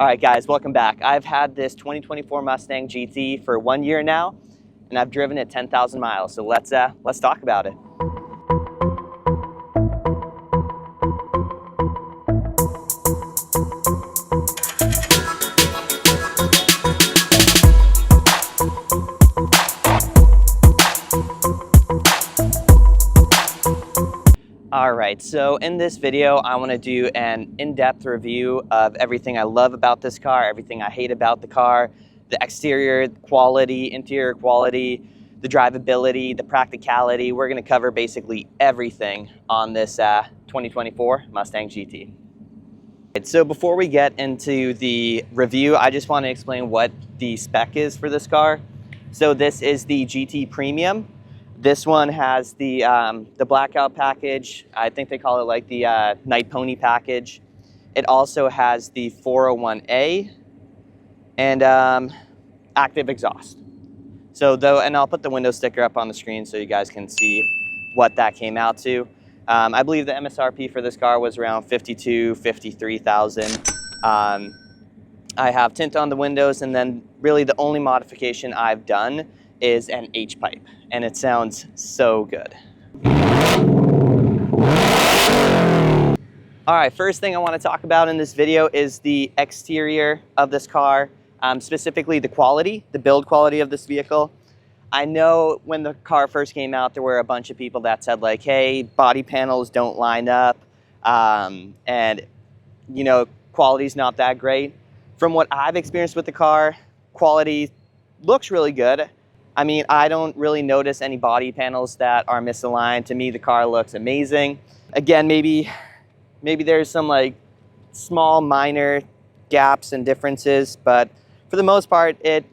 All right, guys, welcome back. I've had this 2024 Mustang GT for 1 year now, and I've driven it 10,000 miles. So let's talk about it. All right, so in this video, I want to do an in-depth review of everything I love about this car, everything I hate about the car, the exterior quality, interior quality, the drivability, the practicality. We're going to cover basically everything on this 2024 Mustang GT. So before we get into the review, I just want to explain what the spec is for this car. So this is the GT Premium. This one has the blackout package. I think they call it like the Night Pony package. It also has the 401A and active exhaust. So and I'll put the window sticker up on the screen so you guys can see what that came out to. I believe the MSRP for this car was around $52,000, $53,000. I have tint on the windows, and then really the only modification I've done is an H-pipe, and it sounds so good. All right, first thing I want to talk about in this video is the exterior of this car, specifically the quality, the build quality of this vehicle. I know when the car first came out, there were a bunch of people that said like, hey, body panels don't line up, and you know, quality's not that great. From what I've experienced with the car, quality looks really good. I mean, I don't really notice any body panels that are misaligned. To me, the car looks amazing. Again, maybe there's some like small minor gaps and differences, but for the most part, it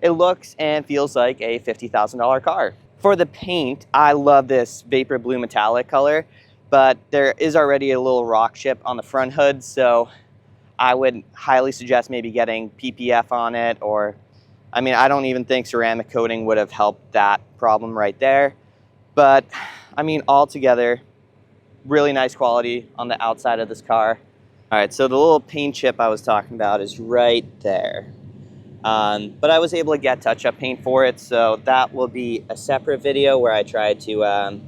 looks and feels like a $50,000 car. For the paint, I love this vapor blue metallic color, but there is already a little rock chip on the front hood, so I would highly suggest maybe getting PPF on it, or I mean, I don't even think ceramic coating would have helped that problem right there. But I mean, altogether, really nice quality on the outside of this car. All right, so the little paint chip I was talking about is right there. But I was able to get touch-up paint for it, so that will be a separate video where I try to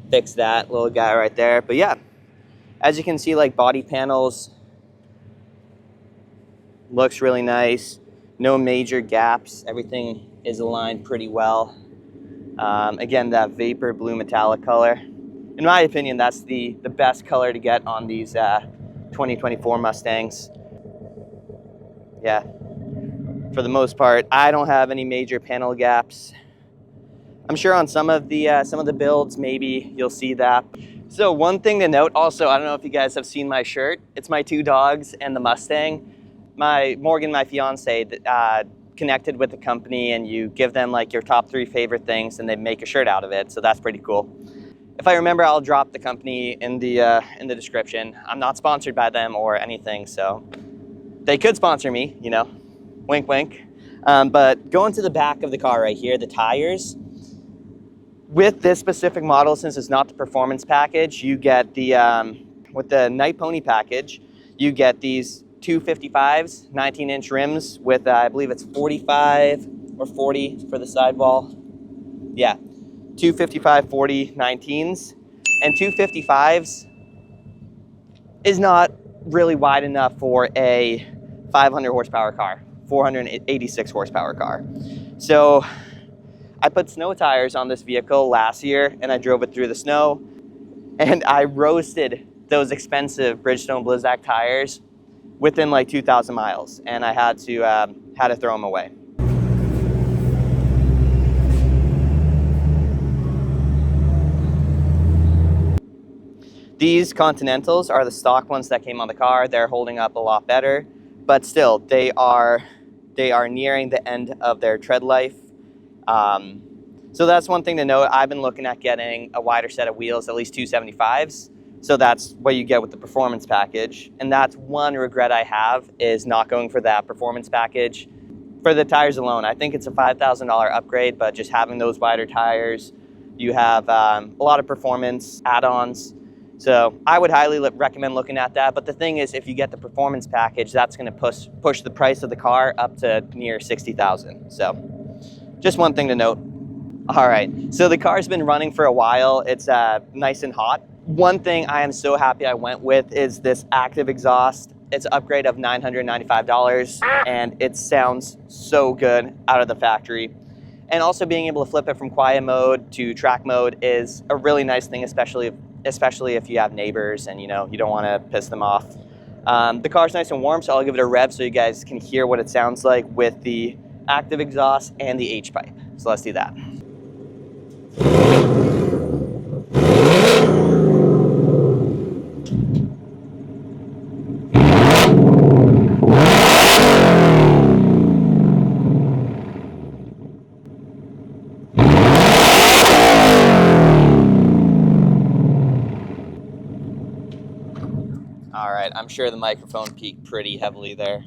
fix that little guy right there. But yeah, as you can see, like body panels, looks really nice. No major gaps. Everything is aligned pretty well. Again, that vapor blue metallic color. In my opinion, that's the best color to get on these 2024 Mustangs. Yeah, for the most part, I don't have any major panel gaps. I'm sure on some of the builds, maybe you'll see that. So one thing to note also, I don't know if you guys have seen my shirt. It's my two dogs and the Mustang. Morgan, my fiance, connected with the company, and you give them like your top 3 favorite things and they make a shirt out of it. So that's pretty cool. If I remember, I'll drop the company in the description. I'm not sponsored by them or anything, so they could sponsor me, you know, wink, wink. But going to the back of the car right here, the tires, with this specific model, since it's not the performance package, you get with the Night Pony package, you get these 255s, 19-inch rims with, I believe it's 45 or 40 for the sidewall. Yeah, 255, 40, 19s. And 255s is not really wide enough for a 500 horsepower car, 486 horsepower car. So I put snow tires on this vehicle last year, and I drove it through the snow, and I roasted those expensive Bridgestone Blizzak tires within like 2,000 miles, and I had to throw them away. These Continentals are the stock ones that came on the car. They're holding up a lot better, but still, they are nearing the end of their tread life. So that's one thing to note. I've been looking at getting a wider set of wheels, at least 275s. So that's what you get with the performance package. And that's one regret I have, is not going for that performance package. For the tires alone, I think it's a $5,000 upgrade, but just having those wider tires, you have a lot of performance add-ons. So I would highly recommend looking at that. But the thing is, if you get the performance package, that's going to push the price of the car up to near $60,000. So just one thing to note. All right, so the car's been running for a while. It's nice and hot. One thing I am so happy I went with is this active exhaust. It's an upgrade of $995, and it sounds so good out of the factory. And also being able to flip it from quiet mode to track mode is a really nice thing, especially if you have neighbors and you don't want to piss them off. The car's nice and warm, so I'll give it a rev so you guys can hear what it sounds like with the active exhaust and the H-pipe. So let's do that. All right, I'm sure the microphone peaked pretty heavily there.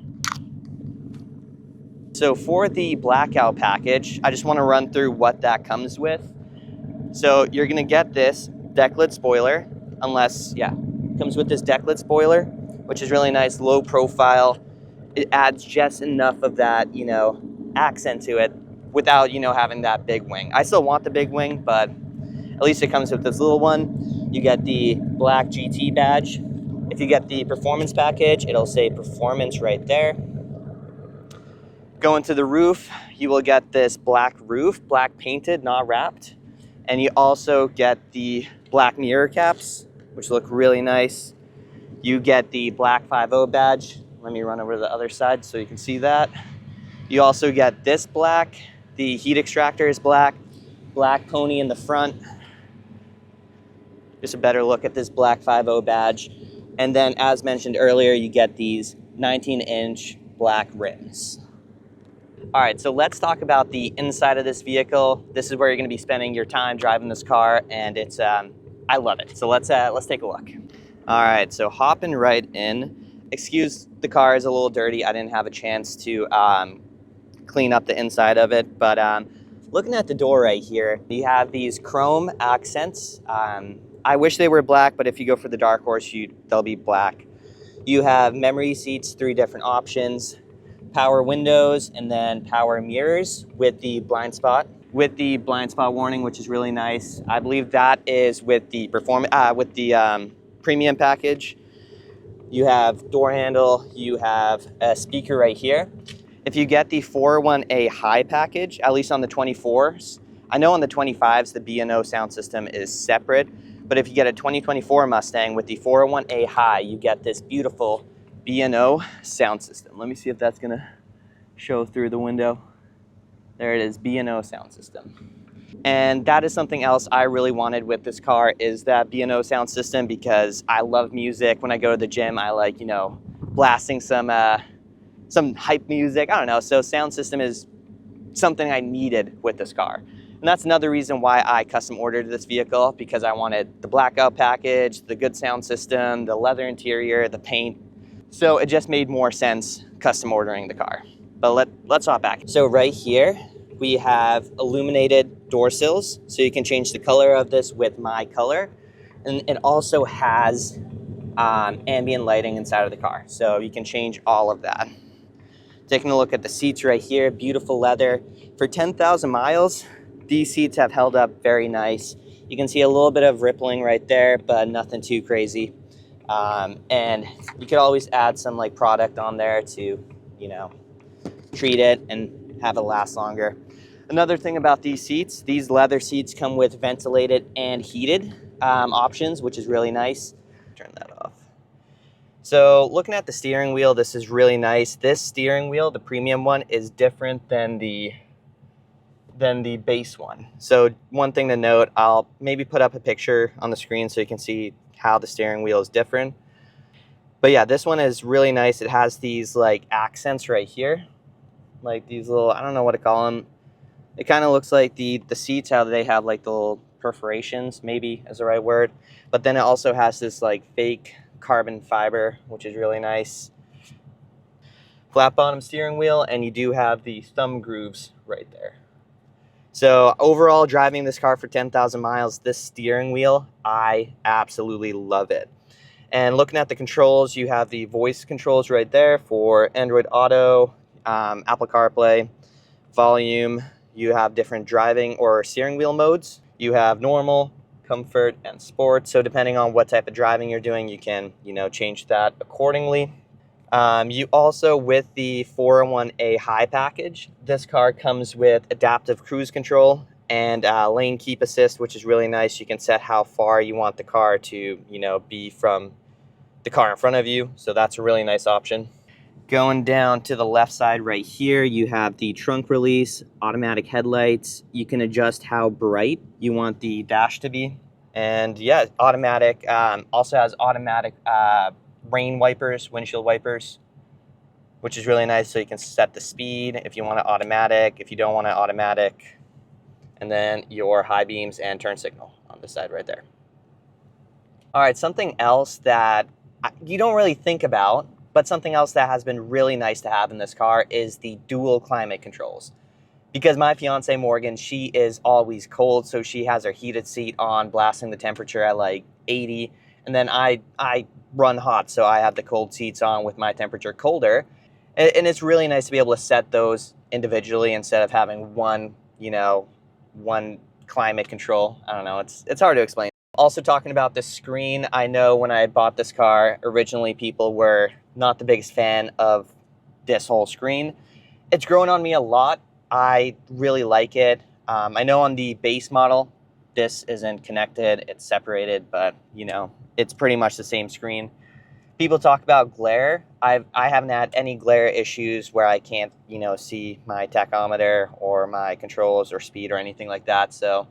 So for the blackout package, I just want to run through what that comes with. So you're going to get this deck lid spoiler, comes with this deck lid spoiler, which is really nice, low profile. It adds just enough of that, accent to it without, having that big wing. I still want the big wing, but at least it comes with this little one. You get the black GT badge. If you get the performance package, it'll say performance right there. Going to the roof, you will get this black roof, black painted, not wrapped. And you also get the black mirror caps, which look really nice. You get the black 50 badge. Let me run over to the other side so you can see that. You also get this black. The heat extractor is black. Black pony in the front. Just a better look at this black 50 badge. And then, as mentioned earlier, you get these 19-inch black rims. All right, so let's talk about the inside of this vehicle. This is where you're going to be spending your time driving this car, and it's I love it. So let's take a look. All right, so hopping right in. Excuse the car is a little dirty. I didn't have a chance to clean up the inside of it, but looking at the door right here, you have these chrome accents. I wish they were black, but if you go for the dark horse, they'll be black. You have memory seats, 3 different options, power windows, and then power mirrors with the blind spot warning, which is really nice. I believe that is with the premium package. You have door handle, you have a speaker right here. If you get the 401A high package, at least on the 24s, I know on the 25s the B&O sound system is separate, but if you get a 2024 Mustang with the 401A high, you get this beautiful B&O sound system. Let me see if that's gonna show through the window. There it is, B&O sound system. And that is something else I really wanted with this car, is that B&O sound system, because I love music. When I go to the gym, I like, blasting some hype music. I don't know, so sound system is something I needed with this car. And that's another reason why I custom ordered this vehicle, because I wanted the blackout package, the good sound system, the leather interior, the paint. So it just made more sense custom ordering the car. But let's hop back. So right here, we have illuminated door sills. So you can change the color of this with my color. And it also has ambient lighting inside of the car. So you can change all of that. Taking a look at the seats right here, beautiful leather. For 10,000 miles, these seats have held up very nice. You can see a little bit of rippling right there, but nothing too crazy. And you could always add some product on there to, treat it and have it last longer. Another thing about these seats, these leather seats come with ventilated and heated options, which is really nice. Turn that off. So looking at the steering wheel, this is really nice. This steering wheel, the premium one, is different than the base one. So one thing to note, I'll maybe put up a picture on the screen so you can see how the steering wheel is different. But yeah, this one is really nice. It has these accents right here, these little, I don't know what to call them. It kind of looks like the seats, how they have the little perforations, maybe is the right word. But then it also has this fake carbon fiber, which is really nice. Flat bottom steering wheel, and you do have the thumb grooves right there. So overall, driving this car for 10,000 miles, this steering wheel, I absolutely love it. And looking at the controls, you have the voice controls right there for Android Auto, Apple CarPlay, volume. You have different driving or steering wheel modes. You have normal, comfort, and sport. So depending on what type of driving you're doing, you can, change that accordingly. You also, with the 401A High package, this car comes with adaptive cruise control and lane keep assist, which is really nice. You can set how far you want the car to, be from the car in front of you. So that's a really nice option. Going down to the left side right here, you have the trunk release, automatic headlights. You can adjust how bright you want the dash to be. And yeah, automatic, also has automatic rain wipers, windshield wipers, which is really nice. So you can set the speed if you want it automatic, if you don't want it automatic. And then your high beams and turn signal on the side right there. All right, something else that you don't really think about, but something else that has been really nice to have in this car is the dual climate controls. Because my fiance Morgan, she is always cold, so she has her heated seat on, blasting the temperature at like 80. And then I run hot, so I have the cold seats on with my temperature colder. And it's really nice to be able to set those individually instead of having one climate control. I don't know, it's hard to explain. Also talking about the screen, I know when I bought this car, originally people were not the biggest fan of this whole screen. It's grown on me a lot. I really like it. I know on the base model, this isn't connected, it's separated, but it's pretty much the same screen. People talk about glare. I haven't had any glare issues where I can't, see my tachometer or my controls or speed or anything like that. So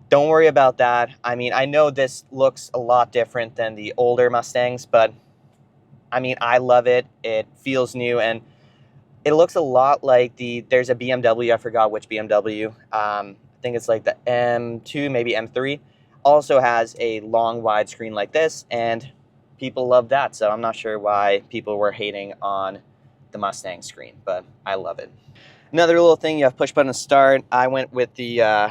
don't worry about that. I mean, I know this looks a lot different than the older Mustangs, but I mean, I love it. It feels new, and it looks a lot like there's a BMW, I forgot which BMW. I think it's like the M2, maybe M3. Also has a long wide screen like this, and people love that. So I'm not sure why people were hating on the Mustang screen, but I love it. Another little thing, you have push button to start. I went with the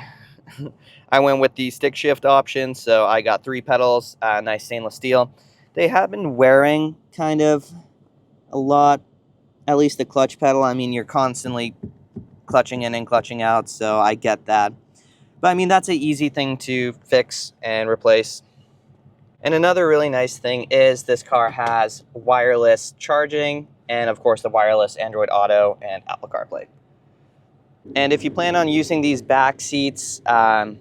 stick shift option, so I got 3 pedals, nice stainless steel. They have been wearing kind of a lot, at least the clutch pedal. I mean, you're constantly clutching in and clutching out, so I get that. But I mean, that's an easy thing to fix and replace. And another really nice thing is this car has wireless charging and, of course, the wireless Android Auto and Apple CarPlay. And if you plan on using these back seats, I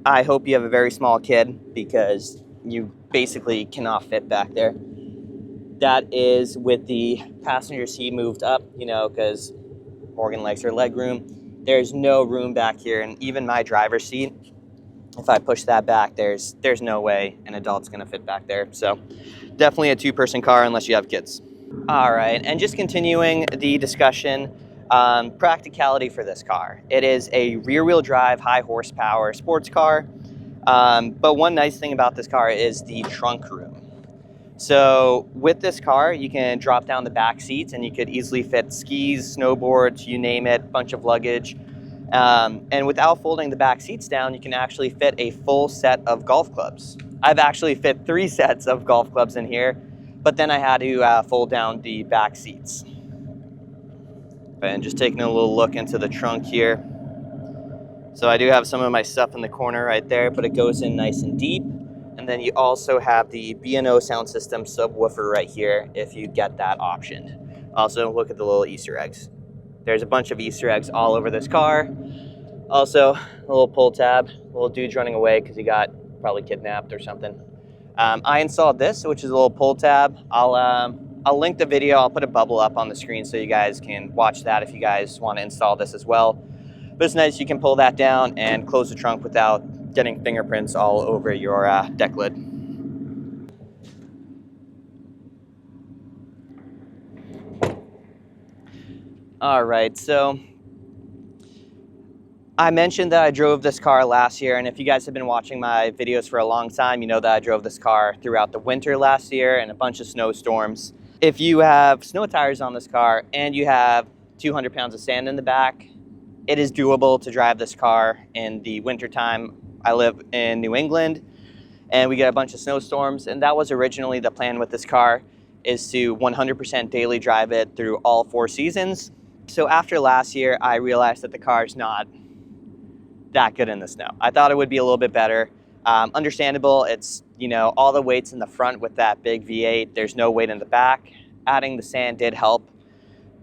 hope you have a very small kid, because you basically cannot fit back there. That is with the passenger seat moved up, because Morgan likes her leg room. There's no room back here, and even my driver's seat, if I push that back, there's no way an adult's gonna fit back there. So definitely a 2-person car unless you have kids. All right, and just continuing the discussion, practicality for this car. It is a rear-wheel drive, high horsepower sports car. But one nice thing about this car is the trunk room. So with this car, you can drop down the back seats and you could easily fit skis, snowboards, you name it, bunch of luggage. And without folding the back seats down, you can actually fit a full set of golf clubs. I've actually fit 3 sets of golf clubs in here, but then I had to fold down the back seats. And just taking a little look into the trunk here. So I do have some of my stuff in the corner right there, but it goes in nice and deep. And then you also have the B&O sound system subwoofer right here if you get that option. Also, look at the little Easter eggs. There's a bunch of Easter eggs all over this car. Also, a little pull tab, a little dude's running away because he got probably kidnapped or something. I installed this, which is a little pull tab. I'll link the video. I'll put a bubble up on the screen so you guys can watch that if you guys want to install this as well. But it's nice, you can pull that down and close the trunk without getting fingerprints all over your deck lid. All right, so I mentioned that I drove this car last year, and if you guys have been watching my videos for a long time, you know that I drove this car throughout the winter last year and a bunch of snowstorms. If you have snow tires on this car and you have 200 pounds of sand in the back, it is doable to drive this car in the wintertime. I live in New England and we get a bunch of snowstorms, and that was originally the plan with this car, is to 100% daily drive it through all 4 seasons. So after last year, I realized that the car's not that good in the snow. I thought it would be a little bit better. Understandable, it's, you know, all the weight's in the front with that big V8. There's no weight in the back. Adding the sand did help,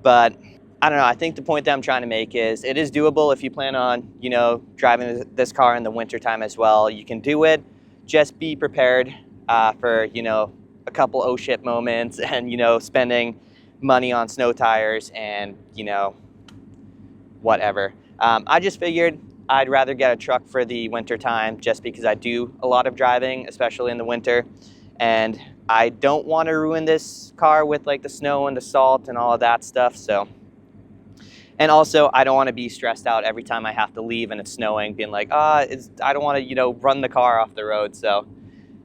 but I don't know. I think the point that I'm trying to make is it is doable if you plan on, you know, driving this car in the wintertime as well. You can do it. Just be prepared for, you know, a couple oh shit moments and, you know, spending money on snow tires and, you know, whatever. I just figured I'd rather get a truck for the winter time just because I do a lot of driving, especially in the winter. And I don't want to ruin this car with like the snow and the salt and all of that stuff. So, and also I don't want to be stressed out every time I have to leave and it's snowing, being like, I don't want to, you know, run the car off the road. So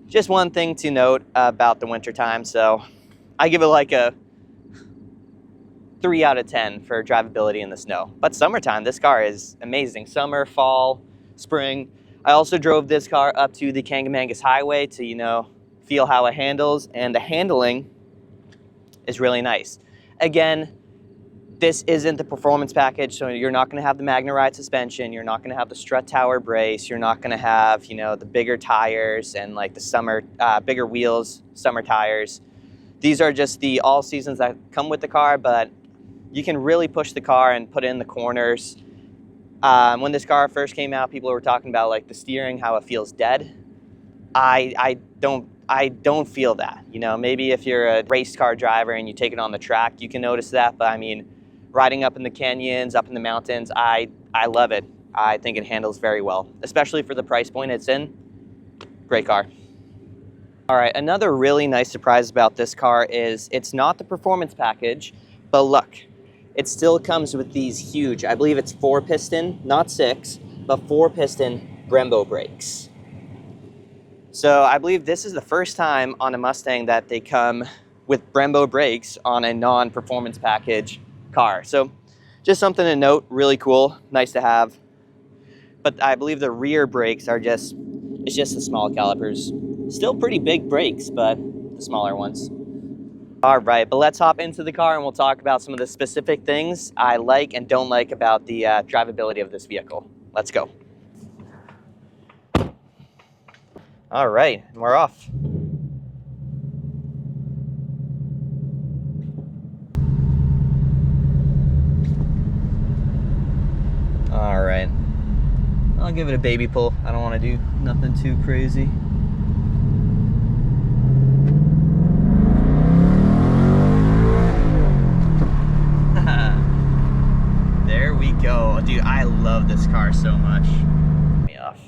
just one thing to note about the winter time. So I give it like a 3 out of 10 for drivability in the snow. But summertime, this car is amazing. Summer, fall, spring. I also drove this car up to the Kangamangas Highway to, you know, feel how it handles, and the handling is really nice. Again, this isn't the performance package, so you're not going to have the Magna-Ride suspension, you're not going to have the strut tower brace, you're not going to have, you know, the bigger tires and like the summer, bigger wheels, summer tires. These are just the all seasons that come with the car, but you can really push the car and put it in the corners. When this car first came out, people were talking about like the steering, how it feels dead. I don't feel that. You know, maybe if you're a race car driver and you take it on the track, you can notice that. But I mean, riding up in the canyons, up in the mountains, I love it. I think it handles very well, especially for the price point it's in. Great car. All right, another really nice surprise about this car is it's not the performance package, but look, it still comes with these huge, I believe it's 4-piston, not 6, but 4-piston Brembo brakes. So I believe this is the first time on a Mustang that they come with Brembo brakes on a non-performance package car. So just something to note, really cool, nice to have. But I believe the rear brakes are it's just the small calipers. Still pretty big brakes, but the smaller ones. All right, but let's hop into the car and we'll talk about some of the specific things I like and don't like about the drivability of this vehicle. Let's go. All right, and we're off. All right, I'll give it a baby pull. I don't want to do nothing too crazy. There we go. Dude, I love this car so much. Me off.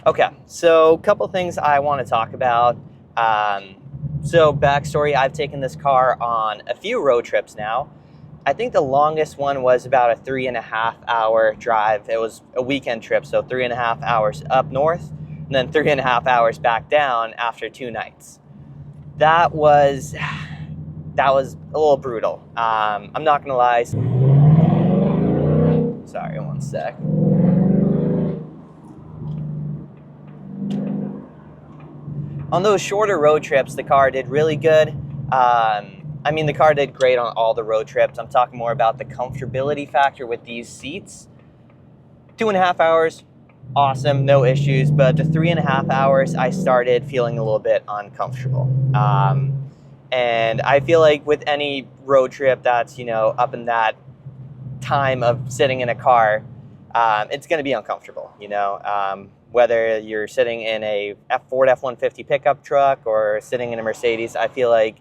Okay, so a couple things I want to talk about. So backstory, I've taken this car on a few road trips now. I think the longest one was about a 3.5-hour drive. It was a weekend trip, so 3.5 hours up north, and then 3.5 hours back down after 2 nights. That was a little brutal. I'm not gonna lie. Sorry, one sec. On those shorter road trips, the car did really good. I mean, the car did great on all the road trips. I'm talking more about the comfortability factor with these seats. 2.5 hours, awesome, no issues. But the 3.5 hours, I started feeling a little bit uncomfortable. And I feel like with any road trip that's, you know, up in that time of sitting in a car, it's going to be uncomfortable, you know. Whether you're sitting in a Ford F-150 pickup truck or sitting in a Mercedes, I feel like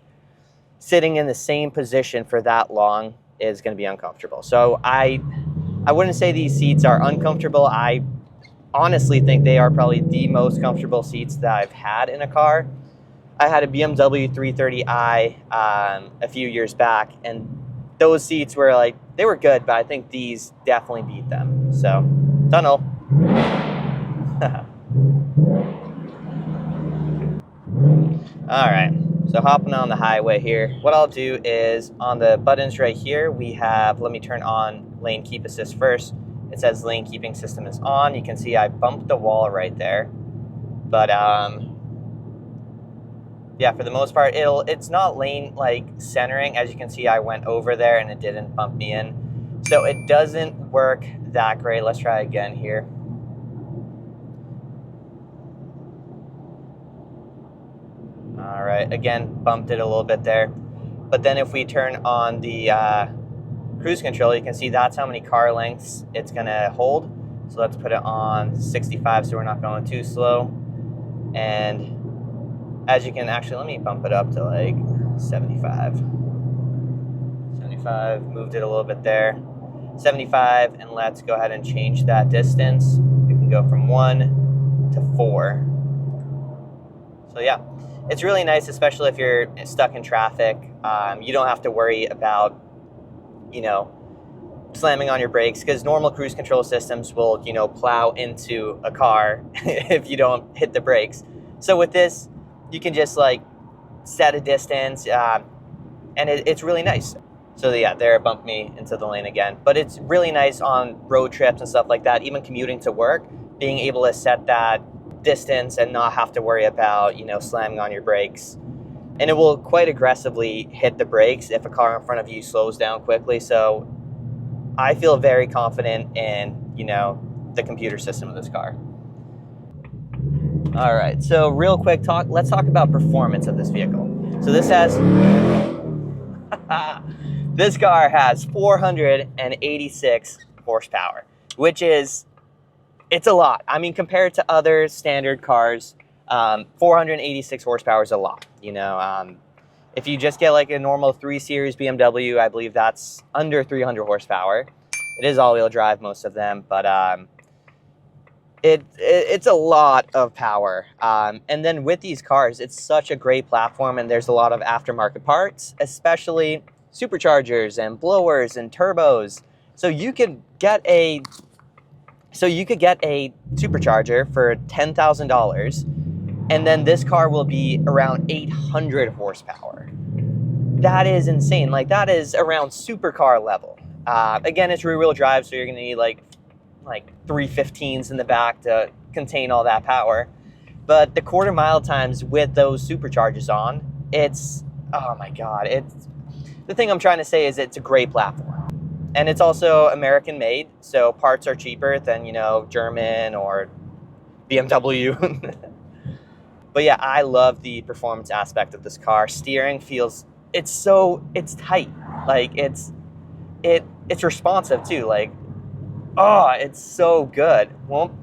sitting in the same position for that long is going to be uncomfortable. So I wouldn't say these seats are uncomfortable. I honestly think they are probably the most comfortable seats that I've had in a car. I had a BMW 330i a few years back, and those seats were like, they were good, but I think these definitely beat them. So, tunnel. All right, so hopping on the highway here. What I'll do is on the buttons right here, we have, let me turn on lane keep assist first. It says lane keeping system is on. You can see I bumped the wall right there. But yeah, for the most part, it's not lane like centering. As you can see, I went over there and it didn't bump me in. So it doesn't work that great. Let's try again here. All right, again, bumped it a little bit there. But then if we turn on the cruise control, you can see that's how many car lengths it's gonna hold. So let's put it on 65 so we're not going too slow. And as you can actually, let me bump it up to like 75. 75, moved it a little bit there. 75, and let's go ahead and change that distance. We can go from 1 to 4. So yeah, it's really nice, especially if you're stuck in traffic. You don't have to worry about, you know, slamming on your brakes, because normal cruise control systems will, you know, plow into a car if you don't hit the brakes. So with this, you can just like set a distance, and it's really nice. So yeah, there it bumped me into the lane again. But it's really nice on road trips and stuff like that, even commuting to work, being able to set that distance and not have to worry about, you know, slamming on your brakes. And it will quite aggressively hit the brakes if a car in front of you slows down quickly. So I feel very confident in, you know, the computer system of this car. All right, so real quick let's talk about performance of this vehicle. So this has, this car has 486 horsepower, which is, it's a lot. I mean, compared to other standard cars, 486 horsepower is a lot, you know. If you just get like a normal 3 Series BMW, I believe that's under 300 horsepower. It is all-wheel drive, most of them, but it's a lot of power. And then with these cars, it's such a great platform, and there's a lot of aftermarket parts, especially superchargers and blowers and turbos. So you could get a supercharger for $10,000, and then this car will be around 800 horsepower. That is insane. Like, that is around supercar level. Again, it's rear-wheel drive, so you're gonna need like 315s in the back to contain all that power. But the quarter mile times with those superchargers on, it's, oh my God. The thing I'm trying to say is it's a great platform. And it's also American made, so parts are cheaper than, you know, German or BMW. But yeah, I love the performance aspect of this car. Steering feels, it's tight. Like, it's responsive too. Like, oh, it's so good.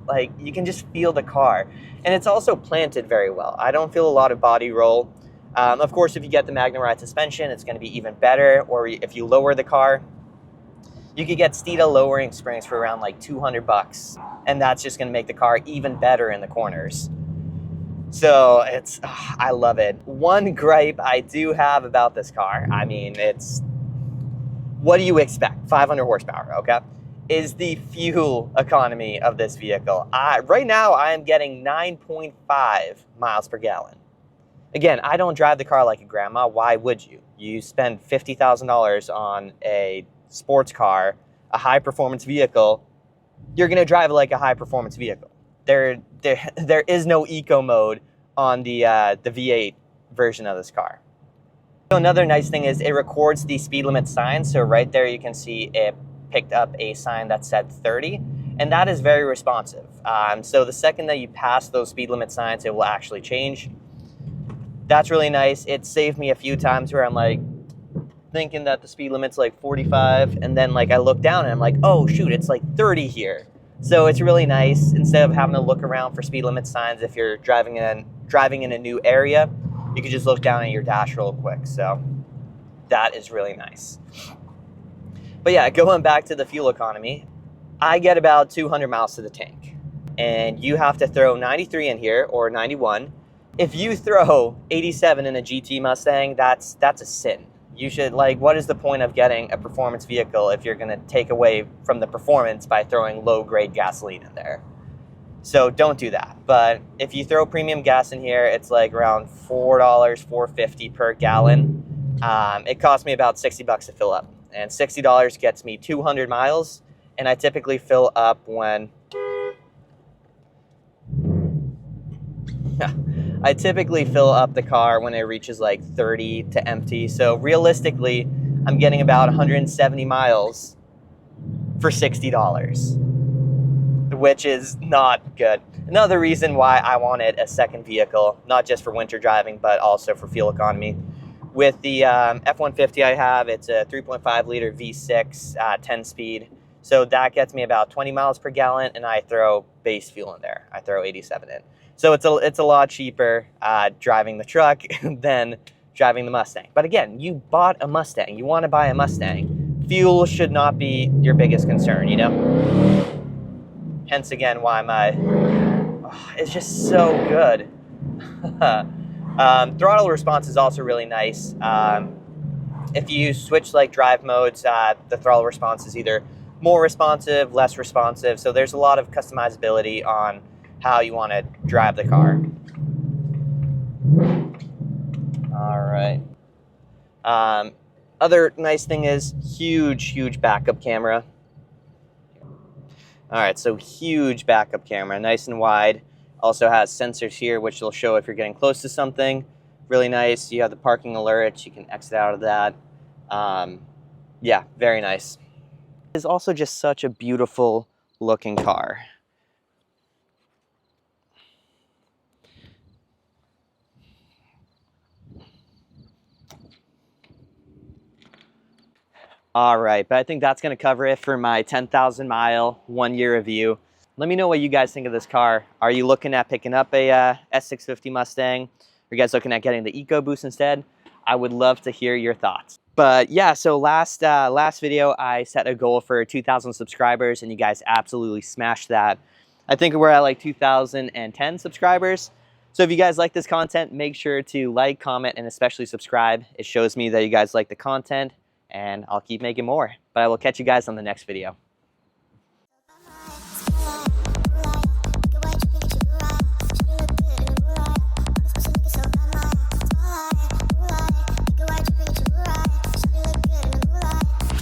Like, you can just feel the car. And it's also planted very well. I don't feel a lot of body roll. Of course, if you get the Magnum Ride suspension, it's going to be even better. Or if you lower the car, you could get Steeda lowering springs for around like $200. And that's just going to make the car even better in the corners. So I love it. One gripe I do have about this car, I mean, what do you expect? 500 horsepower, okay? Is the fuel economy of this vehicle. Right now, I am getting 9.5 miles per gallon. Again, I don't drive the car like a grandma. Why would you? You spend $50,000 on a sports car, a high-performance vehicle. You're going to drive it like a high-performance vehicle. There is no eco mode on the V8 version of this car. So another nice thing is it records the speed limit sign. So right there, you can see it picked up a sign that said 30, and that is very responsive. So the second that you pass those speed limit signs, it will actually change. That's really nice. It saved me a few times where I'm like thinking that the speed limit's like 45, and then like I look down and I'm like, oh shoot, it's like 30 here. So it's really nice, instead of having to look around for speed limit signs if you're driving in a new area, you can just look down at your dash real quick. So that is really nice. But yeah, going back to the fuel economy, I get about 200 miles to the tank, and you have to throw 93 in here or 91. If you throw 87 in a GT Mustang, that's a sin. You should, like, what is the point of getting a performance vehicle if you're gonna take away from the performance by throwing low-grade gasoline in there? So don't do that. But if you throw premium gas in here, it's like around $4, $4.50 per gallon. It cost me about $60 to fill up. And $60 gets me 200 miles, and I typically fill up when I typically fill up the car when it reaches like 30 to empty. So realistically, I'm getting about 170 miles for $60, which is not good. Another reason why I wanted a second vehicle, not just for winter driving, but also for fuel economy. With the F-150 I have, it's a 3.5 liter V6, 10 speed. So that gets me about 20 miles per gallon, and I throw base fuel in there. I throw 87 in. So it's a lot cheaper driving the truck than driving the Mustang. But again, you bought a Mustang. You want to buy a Mustang. Fuel should not be your biggest concern, you know? Hence again why it's just so good. Throttle response is also really nice. If you switch like drive modes, the throttle response is either more responsive, less responsive. So there's a lot of customizability on how you want to drive the car. All right. Other nice thing is huge backup camera. All right, so huge backup camera, nice and wide. Also has sensors here, which will show if you're getting close to something. Really nice. You have the parking alerts. You can exit out of that. Yeah, very nice. It's also just such a beautiful looking car. All right, but I think that's going to cover it for my 10,000 mile, 1 year review. Let me know what you guys think of this car. Are you looking at picking up a S650 Mustang? Are you guys looking at getting the EcoBoost instead? I would love to hear your thoughts. But yeah, so last video, I set a goal for 2,000 subscribers, and you guys absolutely smashed that. I think we're at like 2,010 subscribers. So if you guys like this content, make sure to like, comment, and especially subscribe. It shows me that you guys like the content, and I'll keep making more. But I will catch you guys on the next video.